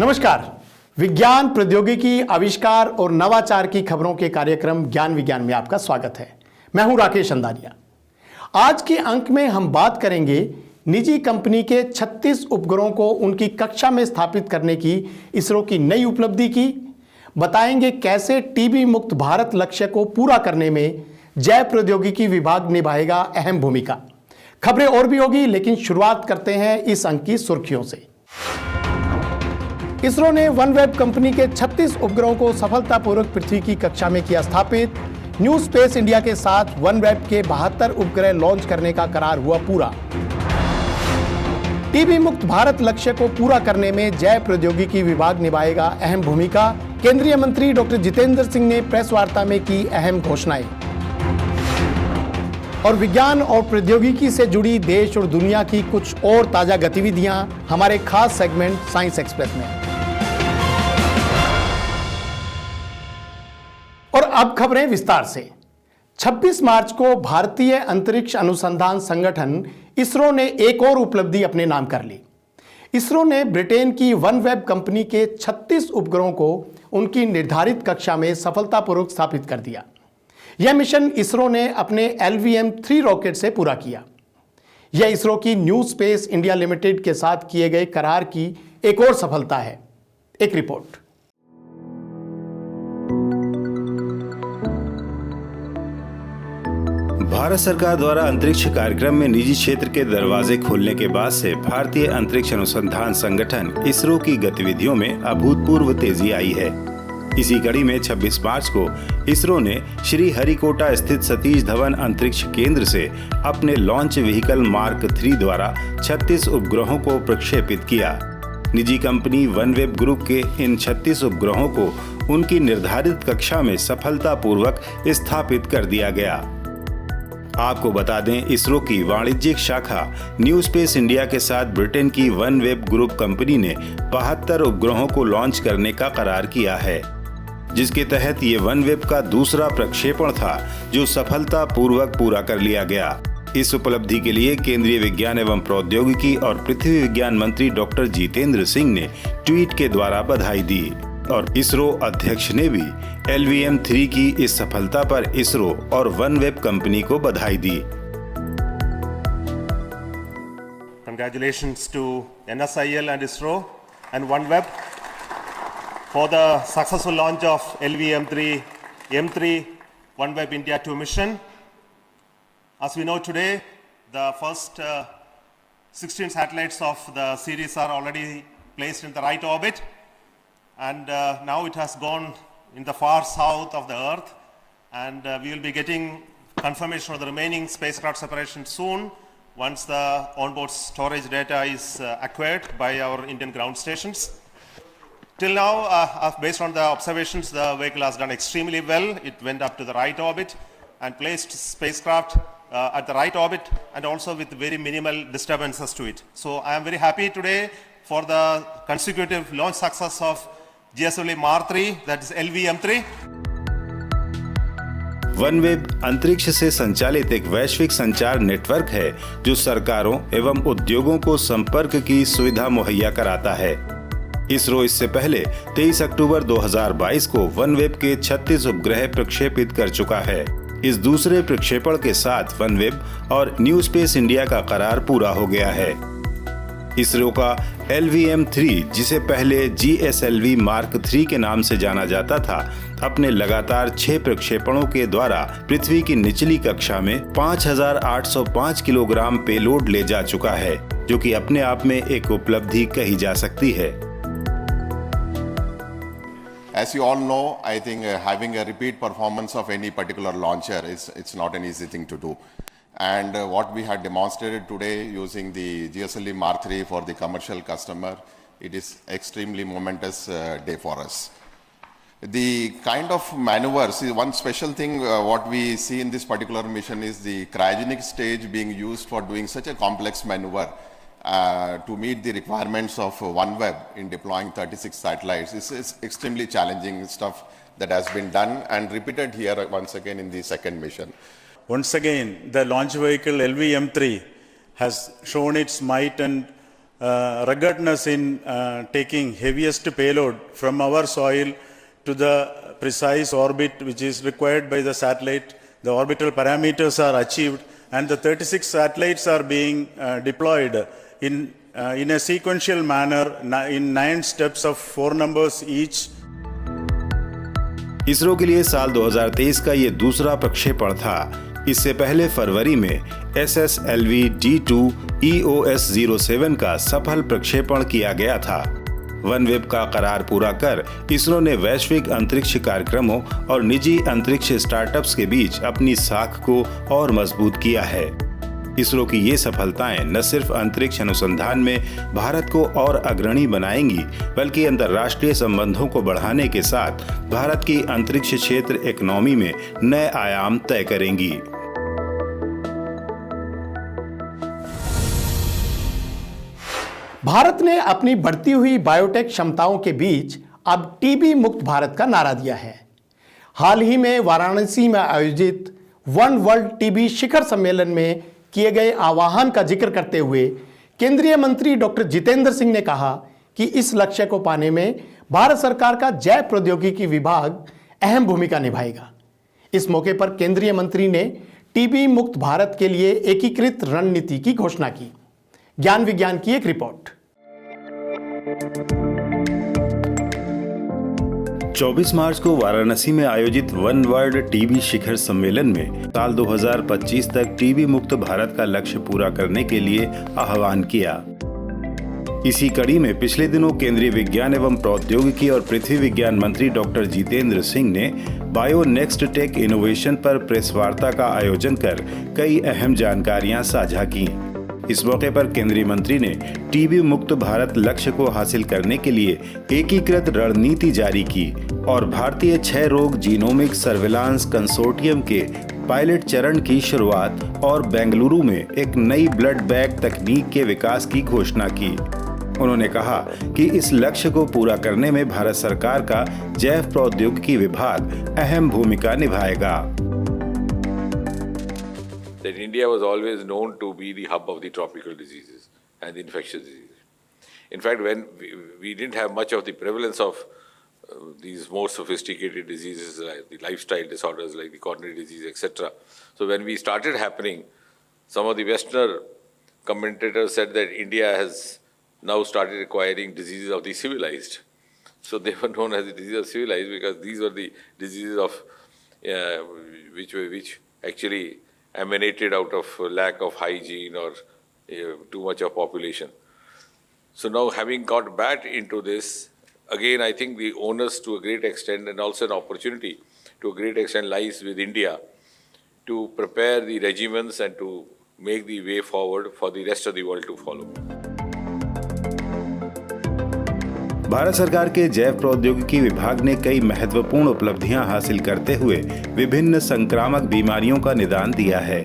नमस्कार। विज्ञान, प्रौद्योगिकी, आविष्कार और नवाचार की खबरों के कार्यक्रम ज्ञान विज्ञान में आपका स्वागत है। मैं हूं राकेश अंदारिया। आज के अंक में हम बात करेंगे निजी कंपनी के 36 उपग्रहों को उनकी कक्षा में स्थापित करने की इसरो की नई उपलब्धि की। बताएंगे कैसे टीबी मुक्त भारत लक्ष्य को पूरा करने में जैव प्रौद्योगिकी विभाग निभाएगा अहम भूमिका। खबरें और भी होगी, लेकिन शुरुआत करते हैं इस अंक की सुर्खियों से। इसरो ने वनवेब कंपनी के 36 उपग्रहों को सफलतापूर्वक पृथ्वी की कक्षा में किया स्थापित। न्यू स्पेस इंडिया के साथ वनवेब के 72 उपग्रह लॉन्च करने का करार हुआ पूरा। टीबी मुक्त भारत लक्ष्य को पूरा करने में जैव प्रौद्योगिकी विभाग निभाएगा अहम भूमिका। केंद्रीय मंत्री डॉक्टर जितेंद्र सिंह ने प्रेस वार्ता में की अहम घोषणाएं। और विज्ञान और प्रौद्योगिकी से जुड़ी देश और दुनिया की कुछ और ताजा गतिविधियां हमारे खास सेगमेंट साइंस एक्सप्रेस में। और अब खबरें विस्तार से। 26 मार्च को भारतीय अंतरिक्ष अनुसंधान संगठन इसरो ने एक और उपलब्धि अपने नाम कर ली। इसरो ने ब्रिटेन की वनवेब कंपनी के 36 उपग्रहों को उनकी निर्धारित कक्षा में सफलतापूर्वक स्थापित कर दिया। यह मिशन इसरो ने अपने LVM-3 रॉकेट से पूरा किया। यह इसरो की न्यू स्पेस इंडिया लिमिटेड के साथ किए गए करार की एक और सफलता है। एक रिपोर्ट। भारत सरकार द्वारा अंतरिक्ष कार्यक्रम में निजी क्षेत्र के दरवाजे खोलने के बाद से भारतीय अंतरिक्ष अनुसंधान संगठन इसरो की गतिविधियों में अभूतपूर्व तेजी आई है। इसी कड़ी में 26 मार्च को इसरो ने श्री हरिकोटा स्थित सतीश धवन अंतरिक्ष केंद्र से अपने लॉन्च व्हीकल मार्क 3 द्वारा 36 उपग्रहों को प्रक्षेपित किया। निजी कंपनी वनवेब ग्रुप के इन 36 उपग्रहों को उनकी निर्धारित कक्षा में सफलतापूर्वक स्थापित कर दिया गया। आपको बता दें, इसरो की वाणिज्यिक शाखा न्यू स्पेस इंडिया के साथ ब्रिटेन की वनवेब ग्रुप कंपनी ने 72 उपग्रहों को लॉन्च करने का करार किया है, जिसके तहत ये वनवेब का दूसरा प्रक्षेपण था जो सफलतापूर्वक पूरा कर लिया गया। इस उपलब्धि के लिए केंद्रीय विज्ञान एवं प्रौद्योगिकी और पृथ्वी विज्ञान मंत्री डॉक्टर जितेंद्र सिंह ने ट्वीट के द्वारा बधाई दी और इसरो अध्यक्ष ने भी LVM-3 की इस सफलता पर इसरो और वनवेब कंपनी को बधाई दी। Congratulations to NSIL and ISRO and OneWeb for the successful launch of LVM-3 OneWeb India 2 mission. As we know today, the first 16 satellites of the series are already placed in the right orbit, and now it has gone in the far south of the Earth, and we will be getting confirmation of the remaining spacecraft separation soon once the onboard storage data is acquired by our Indian ground stations. Till now, based on the observations, the vehicle has done extremely well. It went up to the right orbit and placed spacecraft at the right orbit and also with very minimal disturbances to it. So I am very happy today for the consecutive launch success of GSLV Mark 3, that is LVM-3. OneWeb अंतरिक्ष से संचालित एक वैश्विक संचार network है जो सरकारों एवं उद्योगों को संपर्क की सुविधा मुहैया कराता है। इसरो इससे पहले 23 अक्टूबर 2022 को वनवेब के 36 उपग्रह प्रक्षेपित कर चुका है। इस दूसरे प्रक्षेपण के साथ वनवेब और न्यू स्पेस इंडिया का करार पूरा हो गया है। इसरो का LVM-3, जिसे पहले GSLV मार्क 3 के नाम से जाना जाता था, अपने लगातार 6 प्रक्षेपणों के द्वारा पृथ्वी की निचली कक्षा में 5805 किलोग्राम पेलोड ले जा चुका है, जो कि अपने आप में एक उपलब्धि कही जा सकती है। As you all know, I think having a repeat performance of any particular launcher it's not an easy thing to do. And what we had demonstrated today using the GSLV Mark 3 for the commercial customer, it is extremely momentous day for us. The kind of maneuvers, one special thing what we see in this particular mission is the cryogenic stage being used for doing such a complex maneuver to meet the requirements of OneWeb in deploying 36 satellites. This is extremely challenging stuff that has been done and repeated here once again in the second mission. Once again, the launch vehicle LVM-3 has shown its might and ruggedness in taking heaviest payload from our soil to the precise orbit which is required by the satellite. The orbital parameters are achieved, and the 36 satellites are being deployed in a sequential manner in 9 steps of 4 numbers each. ISRO के लिए साल 2023 का ये दूसरा प्रक्षेपण था। इससे पहले फरवरी में SSLV D2 EOS-07 का सफल प्रक्षेपण किया गया था। वनवेब का करार पूरा कर इसरो ने वैश्विक अंतरिक्ष कार्यक्रमों और निजी अंतरिक्ष स्टार्टअप्स के बीच अपनी साख को और मजबूत किया है। इसरो की ये सफलताएं न सिर्फ अंतरिक्ष अनुसंधान में भारत को और अग्रणी बनाएंगी, बल्कि अंतर्राष्ट्रीय संबंधों को बढ़ाने के साथ भारत की अंतरिक्ष क्षेत्र इकोनॉमी में नए आयाम तय करेंगी। भारत ने अपनी बढ़ती हुई बायोटेक क्षमताओं के बीच अब टीबी मुक्त भारत का नारा दिया है। हाल ही में वाराणसी में आयोजित वन वर्ल्ड टीबी शिखर सम्मेलन में किए गए आह्वान का जिक्र करते हुए केंद्रीय मंत्री डॉक्टर जितेंद्र सिंह ने कहा कि इस लक्ष्य को पाने में भारत सरकार का जैव प्रौद्योगिकी विभाग अहम भूमिका निभाएगा। इस मौके पर केंद्रीय मंत्री ने टीबी मुक्त भारत के लिए एकीकृत रणनीति की घोषणा की। ज्ञान विज्ञान की एक रिपोर्ट। 24 मार्च को वाराणसी में आयोजित वन वर्ल्ड टीबी शिखर सम्मेलन में साल 2025 तक टीबी मुक्त भारत का लक्ष्य पूरा करने के लिए आह्वान किया। इसी कड़ी में पिछले दिनों केंद्रीय विज्ञान एवं प्रौद्योगिकी और पृथ्वी विज्ञान मंत्री डॉक्टर जितेंद्र सिंह ने बायो नेक्स्ट टेक इनोवेशन पर प्रेस वार्ता का आयोजन कर कई अहम जानकारियां साझा की। इस मौके पर केंद्रीय मंत्री ने टीबी मुक्त भारत लक्ष्य को हासिल करने के लिए एकीकृत रणनीति जारी की और भारतीय क्षय रोग जीनोमिक सर्विलांस कंसोर्टियम के पायलट चरण की शुरुआत और बेंगलुरु में एक नई ब्लड बैंक तकनीक के विकास की घोषणा की। उन्होंने कहा कि इस लक्ष्य को पूरा करने में भारत सरकार का जैव प्रौद्योगिकी विभाग अहम भूमिका निभाएगा। That India was always known to be the hub of the tropical diseases and infectious diseases. In fact, when we didn't have much of the prevalence of these more sophisticated diseases, like the lifestyle disorders like the coronary disease, etc. So when we started happening, some of the Western commentators said that India has now started acquiring diseases of the civilized. So they were known as the diseases of civilized because these were the diseases of which actually emanated out of lack of hygiene or too much of population. So now having got back into this, again I think the onus to a great extent and also an opportunity to a great extent lies with India to prepare the regimens and to make the way forward for the rest of the world to follow. Bharat सरकार के जैव प्रौद्योगिकी विभाग ने कई महत्वपूर्ण उपलब्धियां हासिल करते हुए विभिन्न संक्रामक बीमारियों का निदान दिया है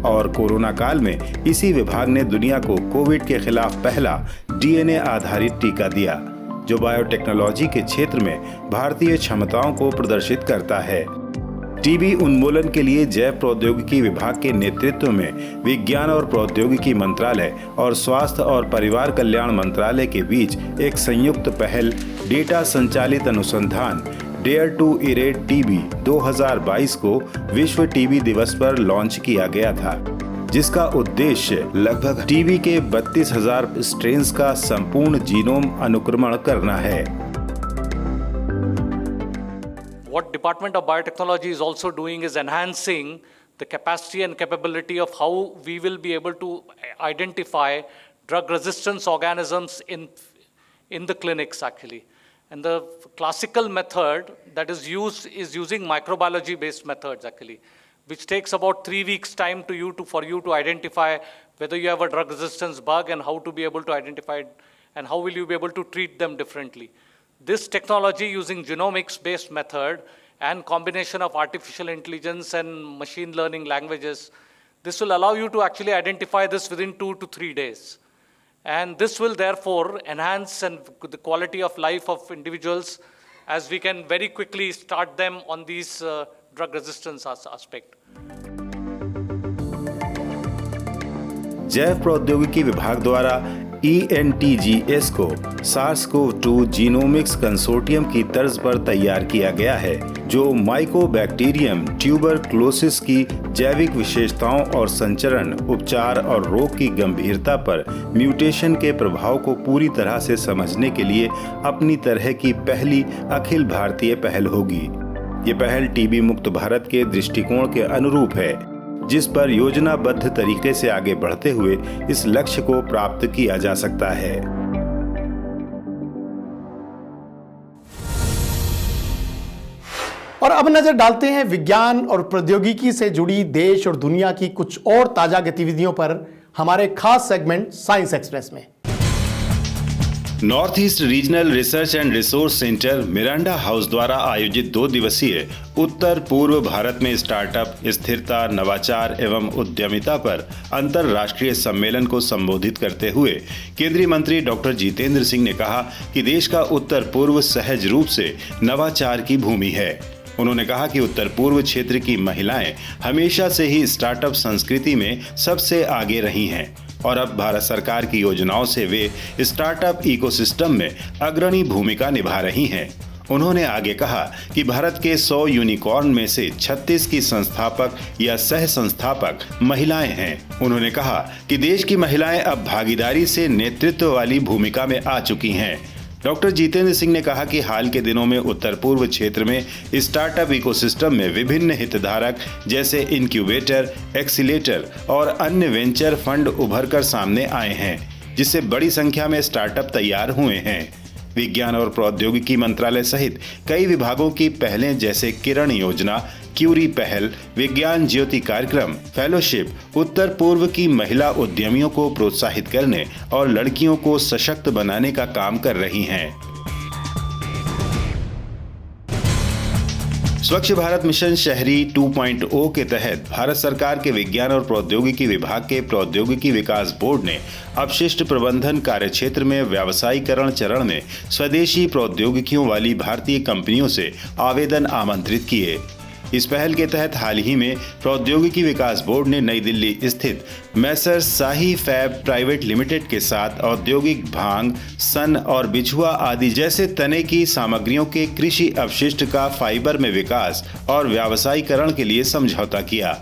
और कोरोना काल में इसी विभाग ने दुनिया को कोविड के खिलाफ पहला DNA आधारित टीका दिया, जो बायोटेक्नोलॉजी के क्षेत्र में भारतीय क्षमताओं को प्रदर्शित करता है। टीबी उन्मूलन के लिए जैव प्रौद्योगिकी विभाग के नेतृत्व में विज्ञान और प्रौद्योगिकी मंत्रालय और स्वास्थ्य और परिवार कल्याण मंत्रालय के बीच एक संयुक्त पहल डेटा संचालित अनुसंधान डेयर टू इरेड टीबी 2022 को विश्व टीबी दिवस पर लॉन्च किया गया था, जिसका उद्देश्य लगभग टीबी के 32,000 स्ट्रेन्स का संपूर्ण जीनोम अनुक्रमण करना है। What Department of Biotechnology is also doing is enhancing the capacity and capability of how we will be able to identify drug resistance organisms in the clinics actually. And the classical method that is used is using microbiology based methods actually, which takes about 3 weeks time for you to identify whether you have a drug resistance bug and how to be able to identify it and how will you be able to treat them differently. This technology using genomics-based method and combination of artificial intelligence and machine learning languages, this will allow you to actually identify this within 2 to 3 days. And this will therefore enhance the quality of life of individuals as we can very quickly start them on these drug resistance aspect. जैव प्रौद्योगिकी विभाग द्वारा ENTGS को SARS-CoV-2 genomics consortium की तर्ज पर तैयार किया गया है, जो माइकोबैक्टीरियम ट्यूबरक्लोसिस की जैविक विशेषताओं और संचरण, उपचार और रोग की गंभीरता पर म्यूटेशन के प्रभाव को पूरी तरह से समझने के लिए अपनी तरह की पहली अखिल भारतीय पहल होगी। ये पहल टीबी मुक्त भारत के दृष्टिकोण के अनुरूप है, जिस पर योजनाबद्ध तरीके से आगे बढ़ते हुए इस लक्ष्य को प्राप्त किया जा सकता है। और अब नजर डालते हैं विज्ञान और प्रौद्योगिकी से जुड़ी देश और दुनिया की कुछ और ताजा गतिविधियों पर हमारे खास सेगमेंट साइंस एक्सप्रेस में। North east regional research and resource centre Miranda house द्वारा आयोजित 2 दिवसीय उत्तर पूर्व भारत में स्टार्टअप, स्थिरता, नवाचार एवं उद्यमिता पर अंतर्राष्ट्रीय सम्मेलन को संबोधित करते हुए केंद्रीय मंत्री डॉक्टर जितेंद्र सिंह ने कहा कि देश का उत्तर पूर्व सहज रूप से नवाचार की भूमि है। उन्होंने कहा कि उत्तर पूर्व क्षेत्र की महिलाएं हमेशा से ही स्टार्टअप संस्कृति में सबसे आगे रही हैं और अब भारत सरकार की योजनाओं से वे स्टार्टअप इकोसिस्टम में अग्रणी भूमिका निभा रही हैं। उन्होंने आगे कहा कि भारत के 100 यूनिकॉर्न में से 36 की संस्थापक या सह संस्थापक महिलाएं हैं। उन्होंने कहा कि देश की महिलाएं अब भागीदारी से नेतृत्व वाली भूमिका में आ चुकी हैं। डॉक्टर जितेंद्र सिंह ने कहा कि हाल के दिनों में उत्तर पूर्व क्षेत्र में स्टार्टअप इकोसिस्टम में विभिन्न हितधारक जैसे इंक्यूबेटर, एक्सीलेटर और अन्य वेंचर फंड उभरकर सामने आए हैं, जिससे बड़ी संख्या में स्टार्टअप तैयार हुए हैं। विज्ञान और प्रौद्योगिकी मंत्रालय सहित कई विभागों की पहलें जैसे किरण योजना, क्यूरी पहल, विज्ञान ज्योति कार्यक्रम, फेलोशिप उत्तर पूर्व की महिला उद्यमियों को प्रोत्साहित करने और लड़कियों को सशक्त बनाने का काम कर रही हैं। स्वच्छ भारत मिशन शहरी 2.0 के तहत भारत सरकार के विज्ञान और प्रौद्योगिकी विभाग के प्रौद्योगिकी विकास बोर्ड ने अपशिष्ट प्रबंधन कार्यक्षेत्र में व्यावसायीकरण चरण में स्वदेशी प्रौद्योगिकियों वाली भारतीय कंपनियों से आवेदन आमंत्रित किए। इस पहल के तहत हाल ही में प्रौद्योगिकी विकास बोर्ड ने नई दिल्ली स्थित मैसर्स शाही फैब प्राइवेट लिमिटेड के साथ औद्योगिक भांग, सन और बिछुआ आदि जैसे तने की सामग्रियों के कृषि अपशिष्ट का फाइबर में विकास और व्यावसायीकरण के लिए समझौता किया।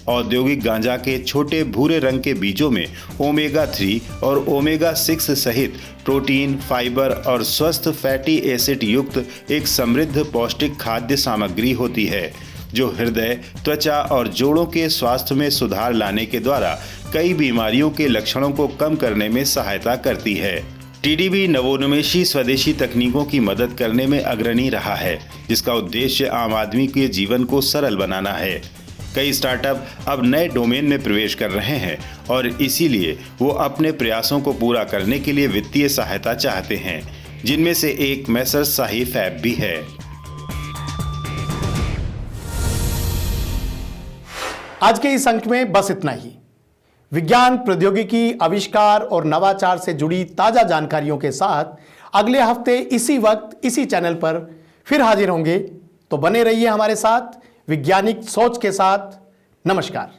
औद्योगिक गांजा के छोटे भूरे रंग के बीजों में ओमेगा 3 और ओमेगा 6 सहित प्रोटीन, फाइबर और स्वस्थ फैटी एसिड युक्त एक समृद्ध पौष्टिक खाद्य सामग्री होती है, जो हृदय, त्वचा और जोड़ों के स्वास्थ्य में सुधार लाने के द्वारा कई बीमारियों के लक्षणों को कम करने में सहायता करती है। टीडीबी नवोन्मेषी स्वदेशी तकनीकों की मदद करने में अग्रणी रहा है, जिसका उद्देश्य आम आदमी के जीवन को सरल बनाना है। कई स्टार्टअप अब नए डोमेन में प्रवेश कर रहे हैं और इसीलिए वो अपने प्रयासों को पूरा करने के लिए वित्तीय सहायता चाहते हैं, जिनमें से एक मैसर्स शाही फैब भी है। आज के इस अंक में बस इतना ही। विज्ञान, प्रौद्योगिकी, आविष्कार और नवाचार से जुड़ी ताजा जानकारियों के साथ अगले हफ्ते इसी वक्त इसी चैनल पर फिर हाजिर होंगे। तो बने रहिए हमारे साथ वैज्ञानिक सोच के साथ। नमस्कार।